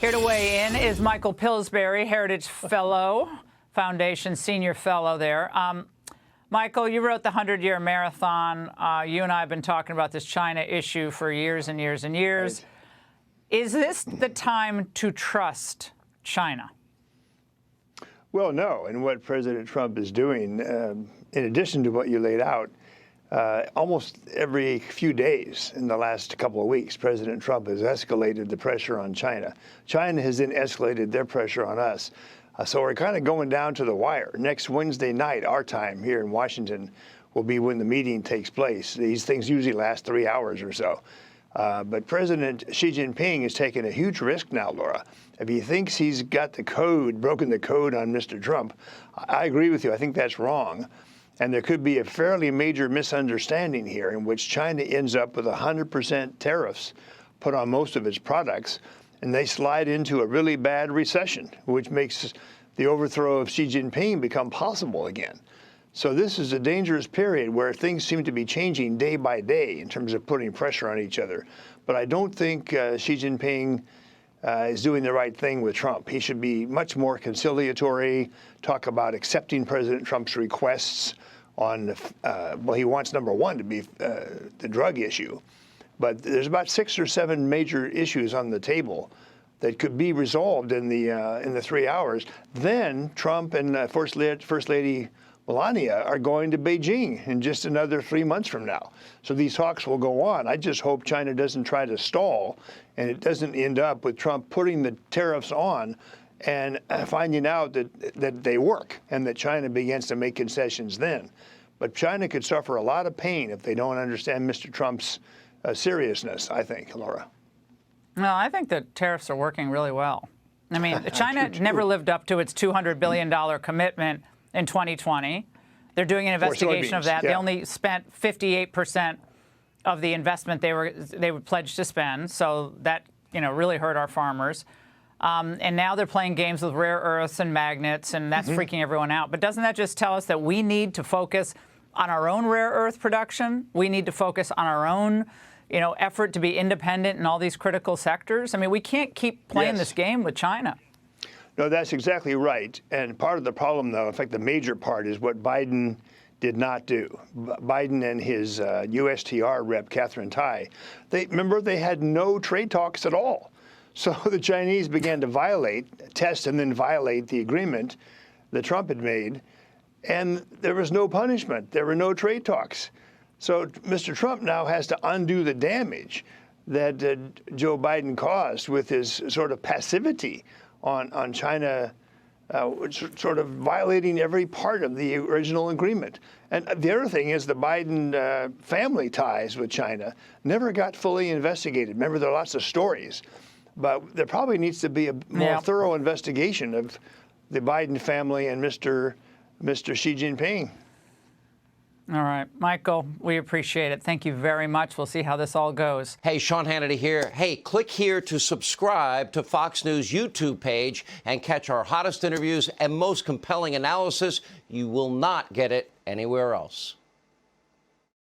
Here to weigh in is Michael Pillsbury, Heritage Fellow, Foundation Senior Fellow there. Michael, you wrote the 100-Year Marathon. You and I have been talking about this China issue for years and years and years. Right. Is this the time to trust China? Well, no. And what President Trump is doing, in addition to what you laid out, almost every few days in the last couple of weeks, President Trump has escalated the pressure on China. China has then escalated their pressure on us. So we're kind of going down to the wire. Next Wednesday night, our time here in Washington, will be when the meeting takes place. These things usually last 3 hours or so. But President Xi Jinping is taking a huge risk now, Laura. If he thinks he's got the code, broken the code on Mr. Trump, I agree with you. I think that's wrong. And there could be a fairly major misunderstanding here in which China ends up with 100% tariffs put on most of its products, and they slide into a really bad recession, which makes the overthrow of Xi Jinping become possible again. So this is a dangerous period where things seem to be changing day by day in terms of putting pressure on each other. But I don't think Xi Jinping is doing the right thing with Trump. He should be much more conciliatory, talk about accepting President Trump's requests on, well, he wants number one to be the drug issue. But there's about 6 or 7 major issues on the table that could be resolved in the 3 hours. Then Trump and First Lady Melania are going to Beijing in just another 3 months from now. So these talks will go on. I just hope China doesn't try to stall and it doesn't end up with Trump putting the tariffs on and finding out that they work and that China begins to make concessions then. But China could suffer a lot of pain if they don't understand Mr. Trump's seriousness, I think, Laura. No, I think the tariffs are working really well. I mean, China never lived up to its $200 billion commitment in 2020. They're doing an investigation of that. Yeah. They only spent 58% of the investment they were pledged to spend. So that, really hurt our farmers. And now they're playing games with rare earths and magnets, and that's freaking everyone out. But doesn't that just tell us that we need to focus on our own rare earth production? We need to focus on our own, effort to be independent in all these critical sectors? I mean, we can't keep playing this game with China. No, that's exactly right. And part of the problem, though, in fact, the major part is what Biden did not do. Biden and his USTR rep, Catherine Tai, remember, they had no trade talks at all. So the Chinese began to test and then violate the agreement that Trump had made, and there was no punishment. There were no trade talks. So Mr. Trump now has to undo the damage that Joe Biden caused with his sort of passivity on China, sort of violating every part of the original agreement. And the other thing is the Biden family ties with China never got fully investigated. Remember, there are lots of stories. But there probably needs to be a more thorough investigation of the Biden family and Mr. Xi Jinping. All right. Michael, we appreciate it. Thank you very much. We'll see how this all goes. Hey, Sean Hannity here. Hey, click here to subscribe to Fox News YouTube page and catch our hottest interviews and most compelling analysis. You will not get it anywhere else.